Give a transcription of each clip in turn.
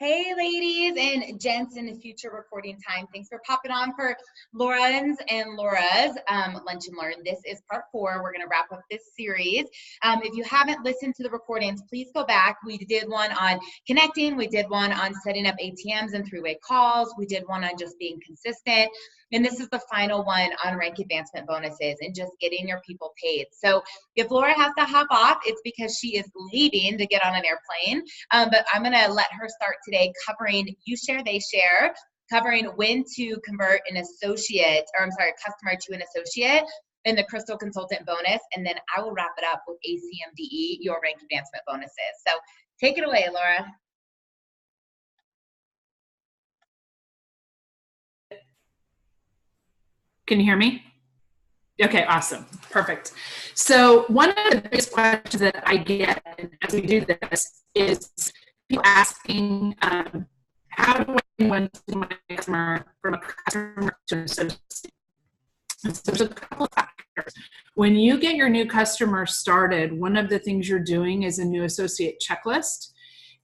Hey, ladies and gents in the future recording time. Thanks for popping on for Laura's Lunch and Learn. This is part 4. We're going to wrap up this series. If you haven't listened to the recordings, please go back. We did one on connecting. We did one on setting up ATMs and three-way calls. We did one on just being consistent. And this is the final one on rank advancement bonuses and just getting your people paid. So if Laura has to hop off, it's because she is leaving to get on an airplane. But I'm going to let her start today covering you share, they share, covering when to convert an associate, or I'm sorry, a customer to an associate in the Crystal Consultant bonus. And then I will wrap it up with ACMDE, your rank advancement bonuses. So take it away, Laura. Can you hear me? Okay, awesome. Perfect. So one of the biggest questions that I get as we do this is people asking, how do I win my customer from a customer to an associate? So there's a couple of factors. When you get your new customer started, one of the things you're doing is a new associate checklist,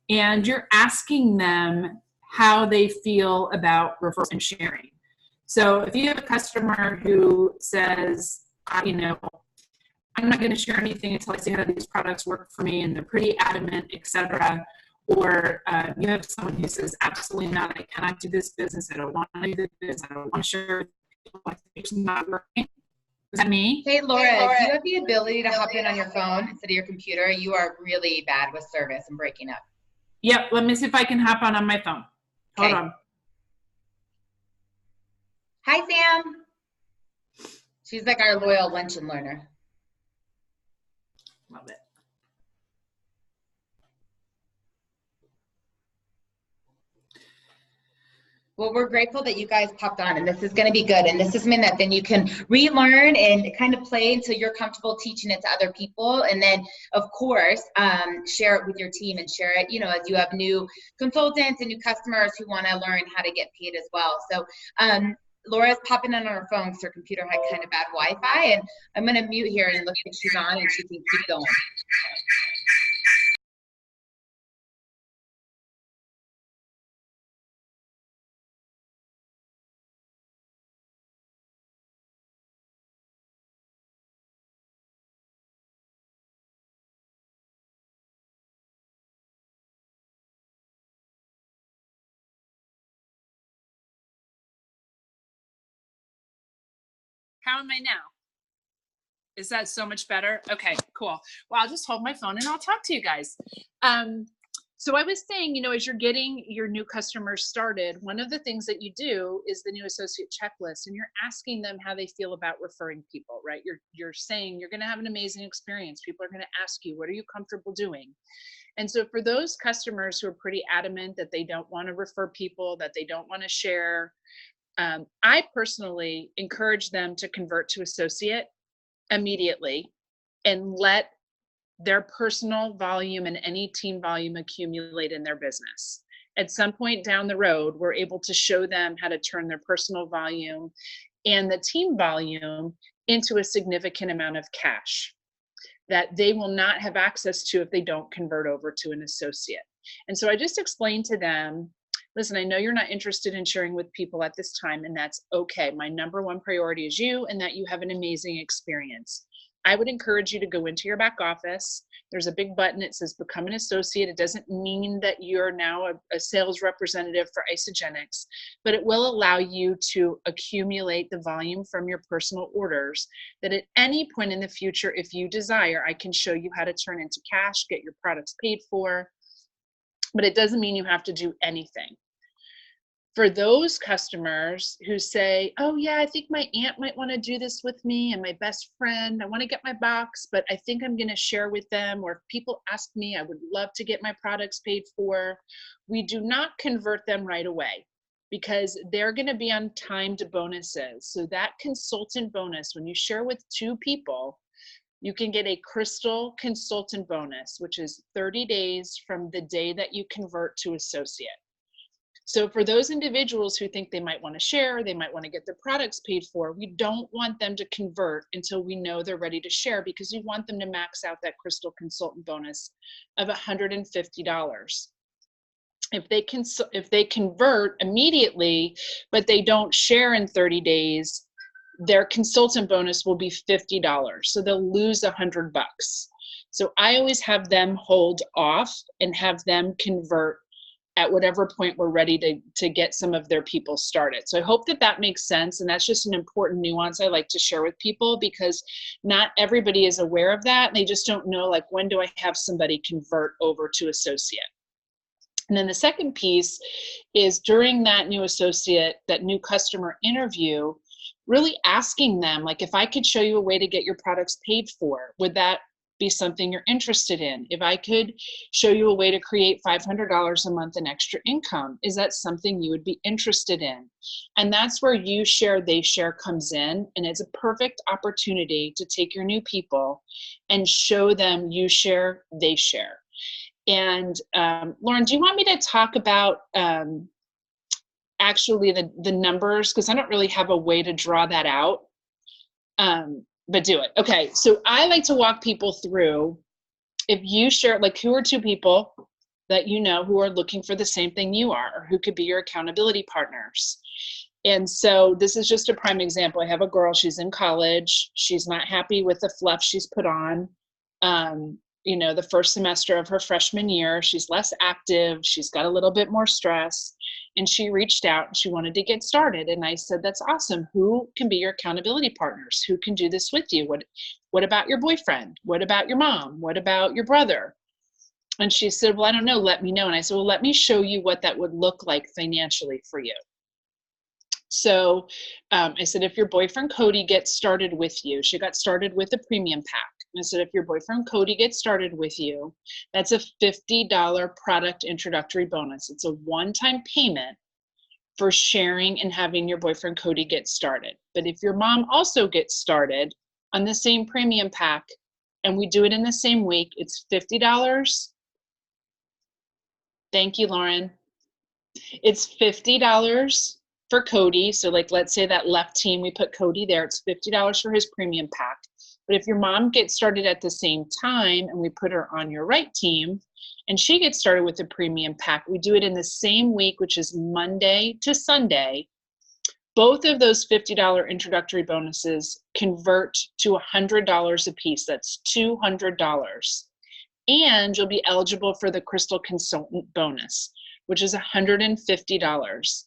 and you're asking them how they feel about referrals and sharing. So if you have a customer who says, I'm not going to share anything until I see how these products work for me, and they're pretty adamant, etc. Or you have someone who says, absolutely not, I cannot do this business, I don't want to do this business, I don't want to share it's not working. Is that me? Hey, Laura, do you have the ability to hop in on your phone instead of your computer? You are really bad with service and breaking up. Yep, let me see if I can hop on my phone. Hold on. Hi, Sam. She's like our loyal lunch and learner. Love it. Well, we're grateful that you guys popped on, and this is going to be good. And this is something that then you can relearn and kind of play until you're comfortable teaching it to other people. And then, of course, share it with your team and share it, as you have new consultants and new customers who want to learn how to get paid as well. So Laura's popping in on her phone because her computer had kind of bad Wi-Fi. And I'm going to mute here and look if she's on and she can keep going. How am I now? Is that so much better? Okay, cool. Well, I'll just hold my phone and I'll talk to you guys. So I was saying, as you're getting your new customers started, one of the things that you do is the new associate checklist, and you're asking them how they feel about referring people, right? You're saying you're going to have an amazing experience. People are going to ask you, what are you comfortable doing? And so for those customers who are pretty adamant that they don't want to refer people, that they don't want to share, I personally encourage them to convert to associate immediately and let their personal volume and any team volume accumulate in their business. At some point down the road, we're able to show them how to turn their personal volume and the team volume into a significant amount of cash that they will not have access to if they don't convert over to an associate. And so I just explained to them, listen, I know you're not interested in sharing with people at this time, and that's okay. My number one priority is you, and that you have an amazing experience. I would encourage you to go into your back office. There's a big button. It says become an associate. It doesn't mean that you're now a sales representative for Isagenix, but it will allow you to accumulate the volume from your personal orders that at any point in the future, if you desire, I can show you how to turn into cash, get your products paid for, but it doesn't mean you have to do anything. For those customers who say, oh yeah, I think my aunt might want to do this with me and my best friend, I want to get my box, but I think I'm going to share with them, or if people ask me, I would love to get my products paid for, we do not convert them right away because they're going to be on timed bonuses. So that consultant bonus, when you share with 2 people, you can get a Crystal Consultant bonus, which is 30 days from the day that you convert to associate. So for those individuals who think they might want to share, they might want to get their products paid for, we don't want them to convert until we know they're ready to share, because we want them to max out that Crystal Consultant bonus of $150. If they convert immediately, but they don't share in 30 days, their consultant bonus will be $50. So they'll lose $100. So I always have them hold off and have them convert at whatever point we're ready to get some of their people started. So I hope that that makes sense. And that's just an important nuance I like to share with people, because not everybody is aware of that. And they just don't know, like, when do I have somebody convert over to associate? And then the second piece is during that new associate, that new customer interview, really asking them, like, if I could show you a way to get your products paid for, would that be something you're interested in? If I could show you a way to create $500 a month in extra income, is that something you would be interested in? And that's where you share, they share comes in. And it's a perfect opportunity to take your new people and show them you share, they share. And Lauren, do you want me to talk about actually the numbers? Because I don't really have a way to draw that out. But do it. Okay, so I like to walk people through, if you share, like, who are two people that you know who are looking for the same thing you are, or who could be your accountability partners. And so this is just a prime example. I have a girl, she's in college. She's not happy with the fluff she's put on. You know, the first semester of her freshman year, she's less active. She's got a little bit more stress. And she reached out and she wanted to get started. And I said, that's awesome. Who can be your accountability partners? Who can do this with you? What about your boyfriend? What about your mom? What about your brother? And she said, well, I don't know. Let me know. And I said, well, let me show you what that would look like financially for you. So I said, if your boyfriend Cody gets started with you, she got started with a premium pack. And I said, if your boyfriend Cody gets started with you, that's a $50 product introductory bonus. It's a one-time payment for sharing and having your boyfriend Cody get started. But if your mom also gets started on the same premium pack and we do it in the same week, it's $50. Thank you, Lauren. It's $50 for Cody. So, like, let's say that left team, we put Cody there, it's $50 for his premium pack. But if your mom gets started at the same time and we put her on your right team and she gets started with the premium pack, we do it in the same week, which is Monday to Sunday. Both of those $50 introductory bonuses convert to $100 a piece. That's $200. And you'll be eligible for the Crystal Consultant bonus, which is $150.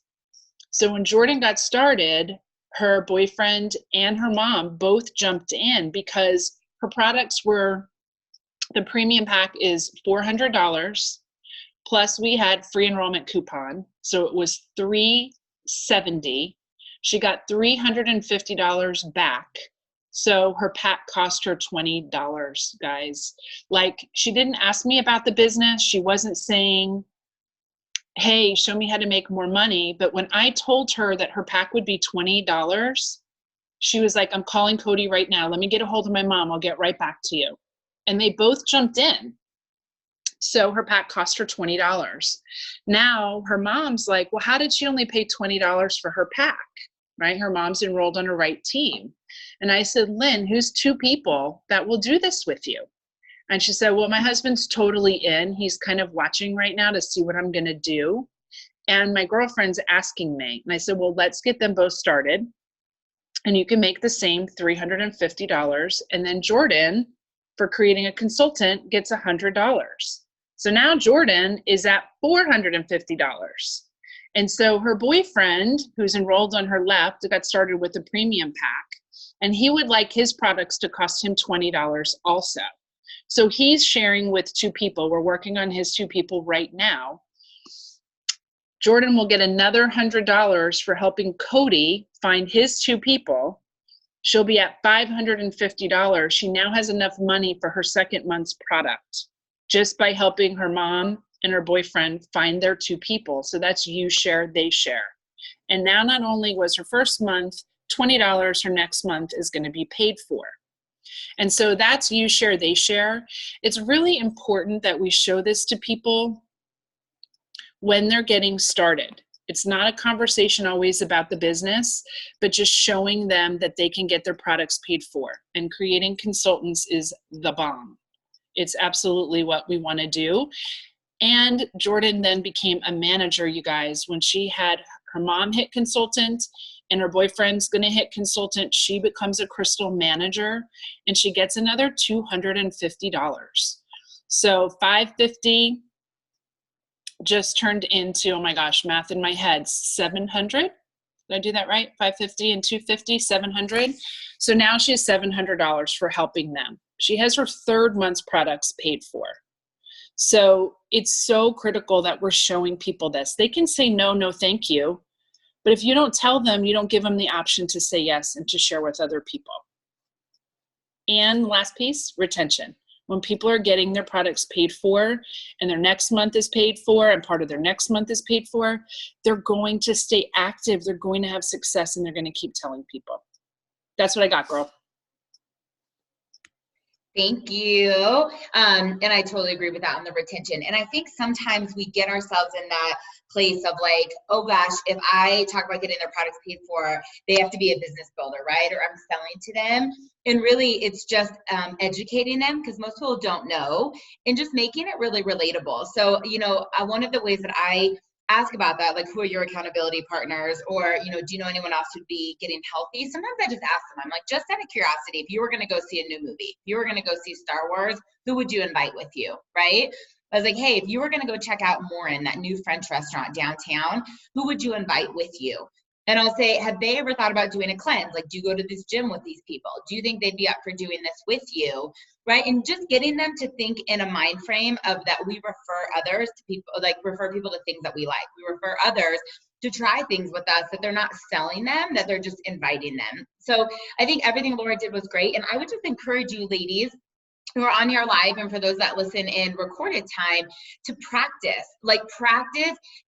So when Jordan got started, her boyfriend and her mom both jumped in because her products were, the premium pack is $400, plus we had free enrollment coupon. So it was $370. She got $350 back. So her pack cost her $20, guys. Like, she didn't ask me about the business. She wasn't saying, hey, show me how to make more money. But when I told her that her pack would be $20, she was like, I'm calling Cody right now. Let me get a hold of my mom. I'll get right back to you. And they both jumped in. So her pack cost her $20. Now her mom's like, well, how did she only pay $20 for her pack? Right? Her mom's enrolled on her right team. And I said, Lynn, who's two people that will do this with you? And she said, well, my husband's totally in. He's kind of watching right now to see what I'm going to do. And my girlfriend's asking me. And I said, well, let's get them both started. And you can make the same $350. And then Jordan, for creating a consultant, gets $100. So now Jordan is at $450. And so her boyfriend, who's enrolled on her left, got started with a premium pack. And he would like his products to cost him $20 also. So he's sharing with two people. We're working on his two people right now. Jordan will get another $100 for helping Cody find his two people. She'll be at $550. She now has enough money for her second month's product just by helping her mom and her boyfriend find their two people. So that's you share, they share. And now not only was her first month $20, her next month is going to be paid for. And so that's you share, they share. It's really important that we show this to people when they're getting started. It's not a conversation always about the business, but just showing them that they can get their products paid for. And creating consultants is the bomb. It's absolutely what we want to do. And Jordan then became a manager, you guys. When she had her mom hit consultant and her boyfriend's going to hit consultant, she becomes a Crystal manager and she gets another $250. So $550 just turned into, oh my gosh, math in my head, 700. Did I do that right? 550 and 250, 700. So now she has $700 for helping them. She has her third month's products paid for. So it's so critical that we're showing people this. They can say no, no, thank you. But if you don't tell them, you don't give them the option to say yes and to share with other people. And last piece, retention. When people are getting their products paid for and their next month is paid for and part of their next month is paid for, they're going to stay active, they're going to have success, and they're going to keep telling people. That's what I got, girl. Thank you. And I totally agree with that on the retention. And I think sometimes we get ourselves in that place of like, oh gosh, if I talk about getting their products paid for, they have to be a business builder, right? Or I'm selling to them. And really it's just educating them, because most people don't know, and just making it really relatable. So, you know, one of the ways that I ask about that, like, who are your accountability partners, or, you know, do you know anyone else who'd be getting healthy? Sometimes I just ask them, I'm like, just out of curiosity, if you were going to go see a new movie, if you were going to go see Star Wars, who would you invite with you, right? I was like, hey, if you were going to go check out Morin, that new French restaurant downtown, who would you invite with you? And I'll say, have they ever thought about doing a cleanse? Like, do you go to this gym with these people? Do you think they'd be up for doing this with you? Right? And just getting them to think in a mind frame of that we refer others to people, like refer people to things that we like. We refer others to try things with us, that they're not selling them, that they're just inviting them. So I think everything Laura did was great. And I would just encourage you ladies who are on your live, and for those that listen in recorded time, to practice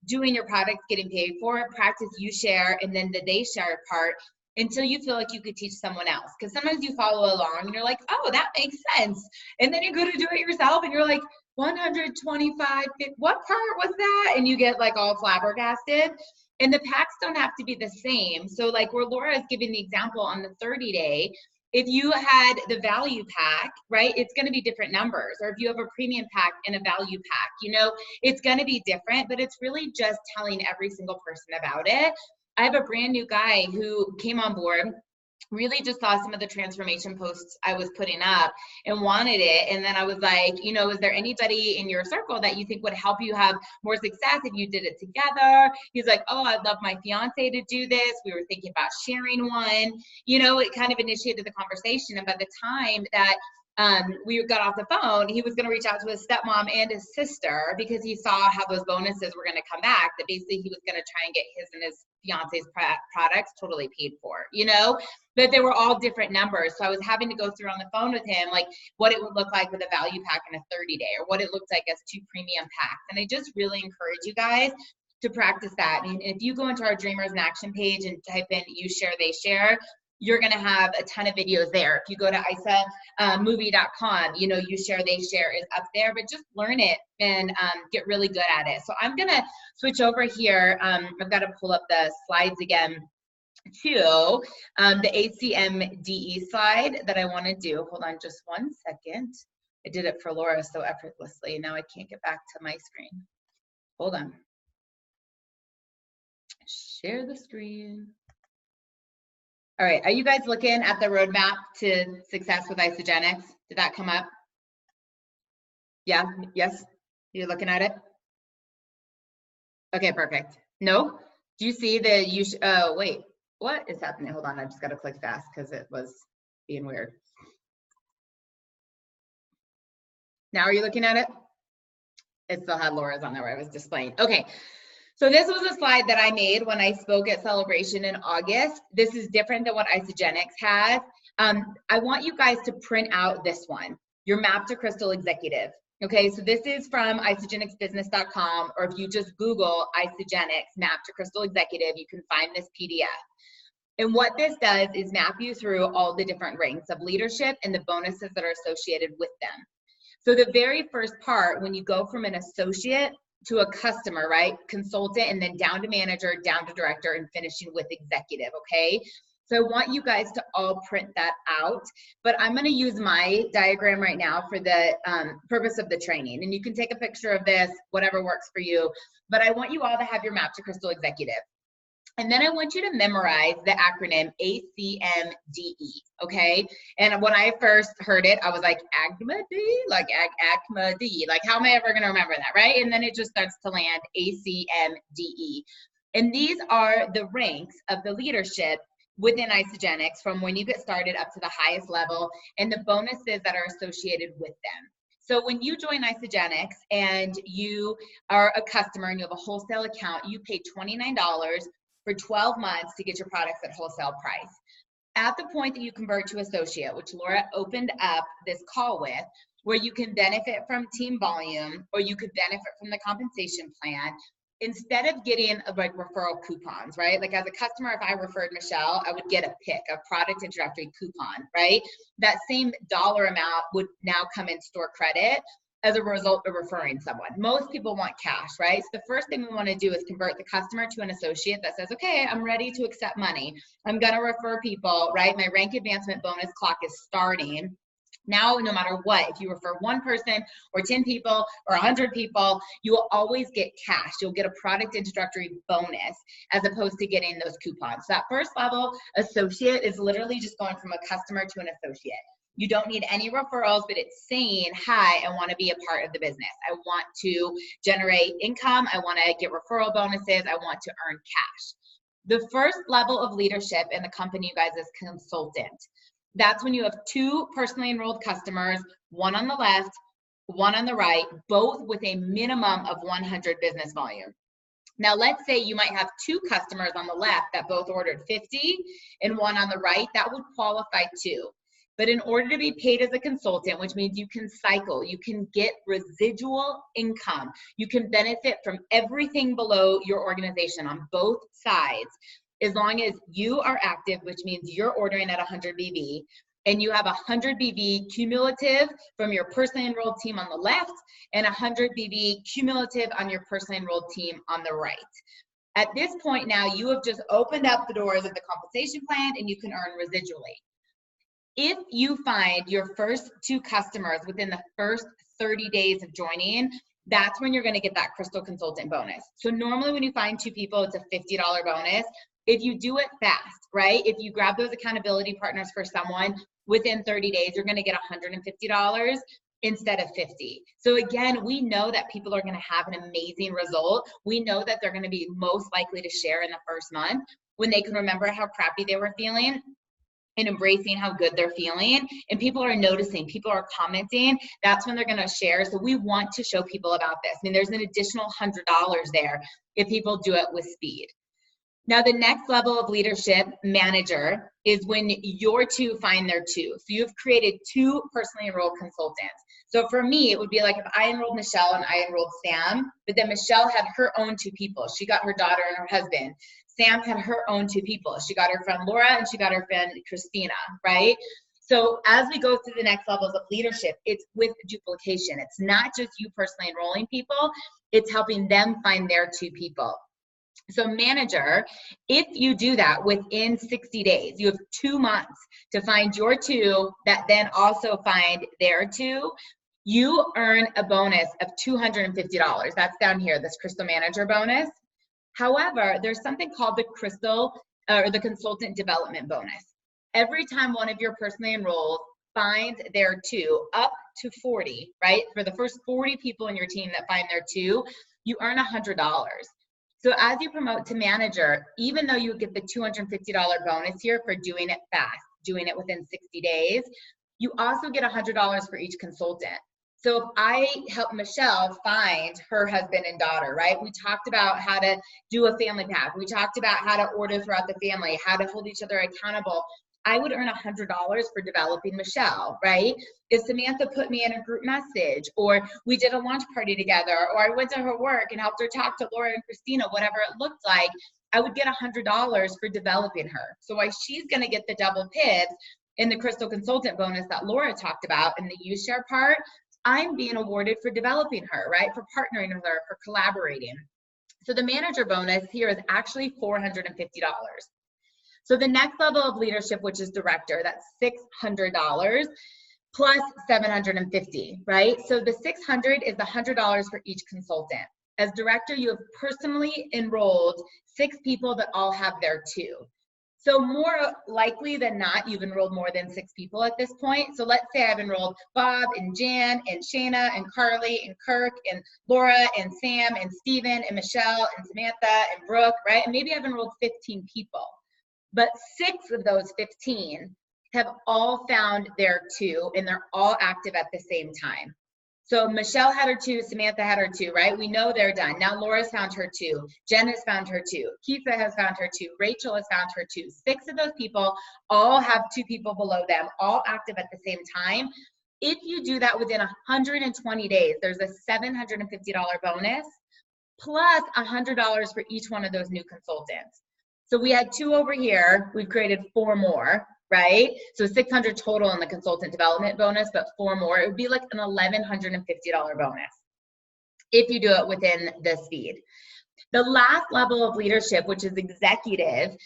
doing your products getting paid for, practice you share and then the they share part, until you feel like you could teach someone else. Because sometimes you follow along and you're like, oh, that makes sense. And then you go to do it yourself and you're like, 125, what part was that? And you get like all flabbergasted. And the packs don't have to be the same. So like where Laura is giving the example on the 30-day, if you had the value pack, right, it's going to be different numbers. Or if you have a premium pack and a value pack, you know, it's going to be different, but it's really just telling every single person about it. I have a brand new guy who came on board, really just saw some of the transformation posts I was putting up and wanted it. And then I was like, you know, is there anybody in your circle that you think would help you have more success if you did it together? He's like, oh, I'd love my fiance to do this. We were thinking about sharing one. You know, it kind of initiated the conversation. And by the time that we got off the phone, he was going to reach out to his stepmom and his sister, because he saw how those bonuses were going to come back, that basically he was going to try and get his and his fiance's products totally paid for, you know, but they were all different numbers. So I was having to go through on the phone with him, like what it would look like with a value pack in a 30-day, or what it looks like as 2 premium packs. And I just really encourage you guys to practice that. And if you go into our Dreamers in Action page and type in you share, they share, you're going to have a ton of videos there. If you go to ACMDE.com, you know, you share, they share is up there, but just learn it and get really good at it. So I'm going to switch over here. I've got to pull up the slides again to the ACMDE slide that I want to do. Hold on just one second. I did it for Laura so effortlessly. Now I can't get back to my screen. Hold on. Share the screen. All right, are you guys looking at the roadmap to success with Isagenix? Did that come up? Yeah, yes, you're looking at it? Okay, perfect. No? Do you see the, oh, wait, what is happening? Hold on, I just gotta click fast because it was being weird. Now are you looking at it? It still had Laura's on there where I was displaying. Okay. So this was a slide that I made when I spoke at Celebration in August. This is different than what Isagenix has. I want you guys to print out this one, your Map to Crystal Executive. Okay, so this is from isagenixbusiness.com, or if you just Google Isagenix Map to Crystal Executive, you can find this PDF. And what this does is map you through all the different ranks of leadership and the bonuses that are associated with them. So the very first part, when you go from an associate to a customer, right? Consultant, and then down to manager, down to director, and finishing with executive, okay? So I want you guys to all print that out, but I'm going to use my diagram right now for the purpose of the training. And you can take a picture of this, whatever works for you, but I want you all to have your Map to Crystal Executive. And then I want you to memorize the acronym ACMDE, okay? And when I first heard it, I was like, ACMDE, like ACMDE, like how am I ever gonna remember that, right? And then it just starts to land, ACMDE. And these are the ranks of the leadership within Isagenix from when you get started up to the highest level and the bonuses that are associated with them. So when you join Isagenix and you are a customer and you have a wholesale account, you pay $29 for 12 months to get your products at wholesale price. At the point that you convert to associate, which Laura opened up this call with, where you can benefit from team volume or you could benefit from the compensation plan, instead of getting like referral coupons, right? Like as a customer, if I referred Michelle, I would get a pick, a product introductory coupon, right? That same dollar amount would now come in store credit as a result of referring someone. Most people want cash, right? So the first thing we want to do is convert the customer to an associate that says, okay, I'm ready to accept money. I'm going to refer people, right? My rank advancement bonus clock is starting. Now, no matter what, if you refer one person or 10 people or 100 people, you will always get cash. You'll get a product introductory bonus as opposed to getting those coupons. So that first level associate is literally just going from a customer to an associate. You don't need any referrals, but it's saying, hi, I want to be a part of the business. I want to generate income. I want to get referral bonuses. I want to earn cash. The first level of leadership in the company, you guys, is consultant. That's when you have two personally enrolled customers, one on the left, one on the right, both with a minimum of 100 business volume. Now, let's say you might have two customers on the left that both ordered 50 and one on the right, that would qualify too. But in order to be paid as a consultant, which means you can cycle, you can get residual income, you can benefit from everything below your organization on both sides, as long as you are active, which means you're ordering at 100 BV, and you have 100 BV cumulative from your personally enrolled team on the left and 100 BV cumulative on your personally enrolled team on the right. At this point now, you have just opened up the doors of the compensation plan and you can earn residually. If you find your first two customers within the first 30 days of joining, that's when you're going to get that Crystal Consultant bonus. So normally when you find two people, it's a $50 bonus. If you do it fast, right? If you grab those accountability partners for someone within 30 days, you're going to get $150 instead of $50. So again, we know that people are going to have an amazing result. We know that they're going to be most likely to share in the first month when they can remember how crappy they were feeling and embracing how good they're feeling, and people are noticing, people are commenting, that's when they're gonna share. So we want to show people about this. I mean, there's an additional $100 there if people do it with speed. Now, the next level of leadership, manager, is when your two find their two. So you've created two personally enrolled consultants. So for me, it would be like if I enrolled Michelle and I enrolled Sam, but then Michelle had her own two people. She got her daughter and her husband. Sam had her own two people. She got her friend Laura and she got her friend Christina, right? So as we go through the next levels of leadership, it's with duplication. It's not just you personally enrolling people, it's helping them find their two people. So manager, if you do that within 60 days, you have 2 months to find your two that then also find their two, you earn a bonus of $250. That's down here, this Crystal Manager bonus. However, there's something called the Crystal or the Consultant Development Bonus. Every time one of your personally enrolled finds their two, up to 40, right? For the first 40 people in your team that find their two, you earn $100. So as you promote to manager, even though you get the $250 bonus here for doing it fast, doing it within 60 days, you also get $100 for each consultant. So if I help Michelle find her husband and daughter, right? We talked about how to do a family pack. We talked about how to order throughout the family, how to hold each other accountable. I would earn $100 for developing Michelle, right? If Samantha put me in a group message, or we did a launch party together, or I went to her work and helped her talk to Laura and Christina, whatever it looked like, I would get $100 for developing her. So while she's gonna get the double pips in the Crystal Consultant bonus that Laura talked about in the use share part, I'm being awarded for developing her, right? For partnering with her, for collaborating. So the manager bonus here is actually $450. So the next level of leadership, which is director, that's $600 plus $750, right? So the $600 is the $100 for each consultant. As director, you have personally enrolled 6 people that all have their 2. So more likely than not, you've enrolled more than 6 people at this point. So let's say I've enrolled Bob and Jan and Shayna and Carly and Kirk and Laura and Sam and Steven and Michelle and Samantha and Brooke, right? And maybe I've enrolled 15 people. But 6 of those 15 have all found their 2, and they're all active at the same time. So Michelle had her 2, Samantha had her 2, right? We know they're done. Now Laura's found her 2, Jen has found her 2, Keitha has found her 2, Rachel has found her 2. 6 of those people all have 2 people below them, all active at the same time. If you do that within 120 days, there's a $750 bonus plus $100 for each one of those new consultants. So we had 2 over here, we've created 4 more, right? So 600 total in the consultant development bonus, but 4 more. It would be like an $1,150 bonus if you do it within the speed. The last level of leadership, which is executive,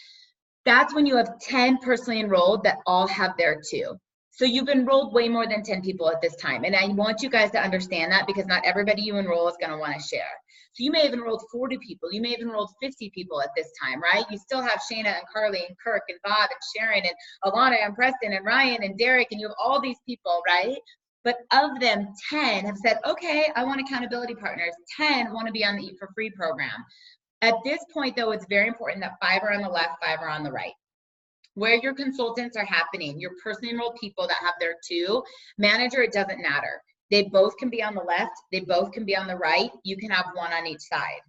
that's when you have 10 personally enrolled that all have their 2. So you've enrolled way more than 10 people at this time. And I want you guys to understand that, because not everybody you enroll is going to want to share. So you may have enrolled 40 people. You may have enrolled 50 people at this time, right? You still have Shayna and Carly and Kirk and Bob and Sharon and Alana and Preston and Ryan and Derek, and you have all these people, right? But of them, 10 have said, okay, I want accountability partners. 10 want to be on the Eat for Free program. At this point, though, it's very important that 5 are on the left, 5 are on the right. Where your consultants are happening, your personally enrolled people that have their 2, manager, it doesn't matter. They both can be on the left, they both can be on the right. You can have 1 on each side.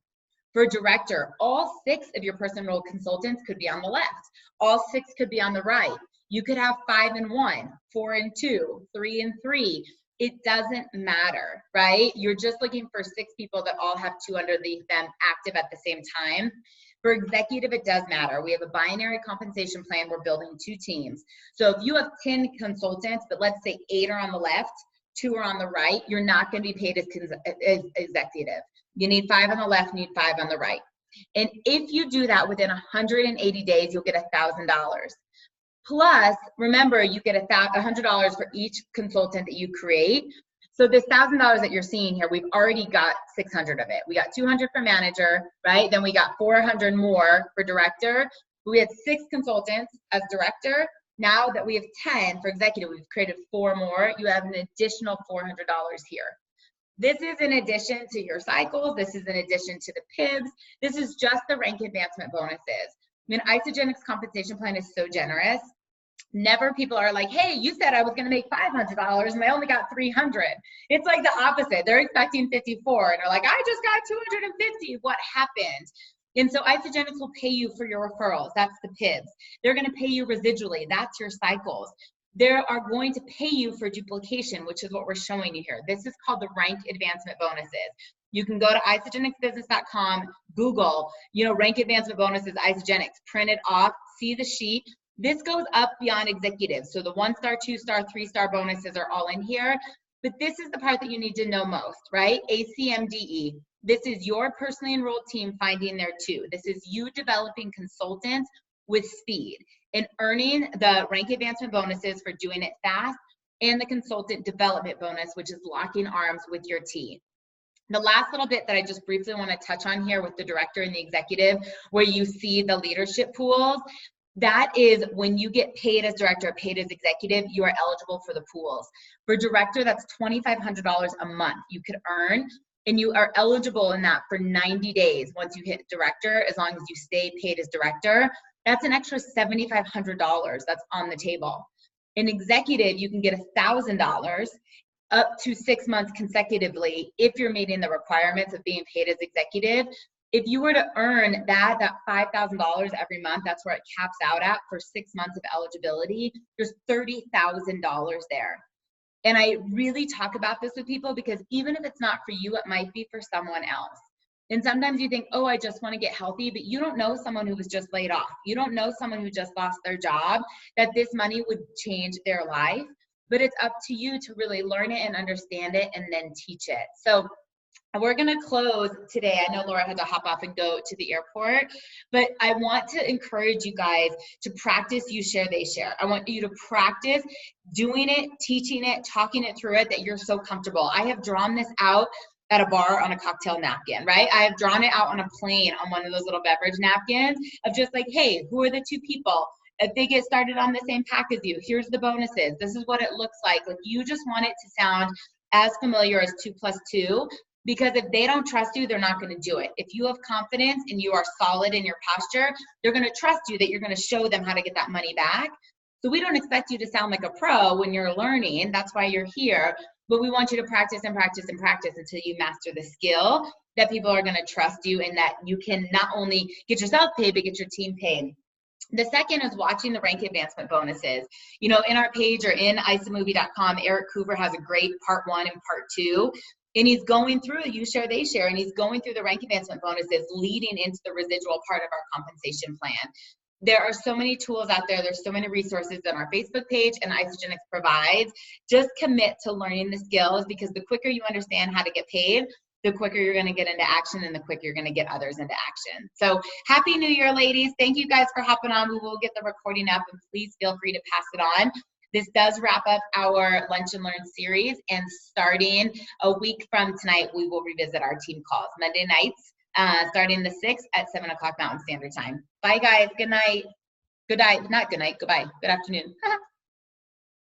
For director, all 6 of your personally enrolled consultants could be on the left. All 6 could be on the right. You could have 5 and 1, 4 and 2, 3 and 3. It doesn't matter, right? You're just looking for 6 people that all have 2 underneath them active at the same time. For executive, it does matter. We have a binary compensation plan. We're building 2 teams. So if you have 10 consultants, but let's say 8 are on the left, 2 are on the right, you're not going to be paid as executive. You need 5 on the left, you need 5 on the right. And if you do that within 180 days, you'll get $1,000. Plus, remember, you get $100 for each consultant that you create. So this $1,000 that you're seeing here, we've already got 600 of it. We got 200 for manager, right? Then we got 400 more for director. We had 6 consultants as director. Now that we have 10 for executive, we've created 4 more. You have an additional $400 here. This is in addition to your cycles. This is in addition to the PIBs. This is just the rank advancement bonuses. I mean, Isagenic's compensation plan is so generous. Never people are like, hey, you said I was going to make $500 and I only got 300. It's like the opposite. They're expecting 54 and they're like, I just got 250. What happened? And so Isagenix will pay you for your referrals. That's the PIBs. They're going to pay you residually. That's your cycles. They are going to pay you for duplication, which is what we're showing you here. This is called the rank advancement bonuses. You can go to isagenixbusiness.com, Google, rank advancement bonuses, Isagenix, print it off, see the sheet. This goes up beyond executive. So the 1-star, 2-star, 3-star bonuses are all in here. But this is the part that you need to know most, right? ACMDE. This is your personally enrolled team finding their 2. This is you developing consultants with speed and earning the rank advancement bonuses for doing it fast, and the consultant development bonus, which is locking arms with your team. The last little bit that I just briefly want to touch on here with the director and the executive, where you see the leadership pools, that is when you get paid as director or paid as executive, you are eligible for the pools. For director, that's $2,500 a month you could earn, and you are eligible in that for 90 days once you hit director, as long as you stay paid as director. That's an extra $7,500 that's on the table. In executive, you can get $1,000 up to 6 months consecutively if you're meeting the requirements of being paid as executive. If you were to earn that $5,000 every month, that's where it caps out at for 6 months of eligibility. There's $30,000 there. And I really talk about this with people because even if it's not for you, it might be for someone else. And sometimes you think, oh, I just want to get healthy, but you don't know someone who was just laid off. You don't know someone who just lost their job, that this money would change their life. But it's up to you to really learn it and understand it and then teach it. So We're going to close today. I know Laura had to hop off and go to the airport, but I want to encourage you guys to practice you share, they share. I want you to practice doing it, teaching it, talking it through it, that you're so comfortable. I have drawn this out at a bar on a cocktail napkin, right? I have drawn it out on a plane on one of those little beverage napkins of just like, hey, who are the two people? If they get started on the same pack as you, here's the bonuses. This is what it looks like. Like, you just want it to sound as familiar as 2 + 2. Because if they don't trust you, they're not going to do it. If you have confidence and you are solid in your posture, they're going to trust you that you're going to show them how to get that money back. So we don't expect you to sound like a pro when you're learning. That's why you're here. But we want you to practice and practice and practice until you master the skill that people are going to trust you, and that you can not only get yourself paid, but get your team paid. The second is watching the rank advancement bonuses. You know, in our page or in ACMDE.com, Eric Coover has a great part 1 and part 2. And he's going through you share, they share, and he's going through the rank advancement bonuses leading into the residual part of our compensation plan. There are so many tools out there. There's so many resources on our Facebook page, and Isagenix provides. Just commit to learning the skills, because the quicker you understand how to get paid, the quicker you're going to get into action, and the quicker you're going to get others into action. So happy New Year, ladies. Thank you guys for hopping on. We will get the recording up, and please feel free to pass it on. This does wrap up our Lunch and Learn series, and starting a week from tonight, we will revisit our team calls, Monday nights, starting the 6th at 7 o'clock Mountain Standard Time. Bye, guys. Good night. Good night. Not good night. Goodbye. Good afternoon.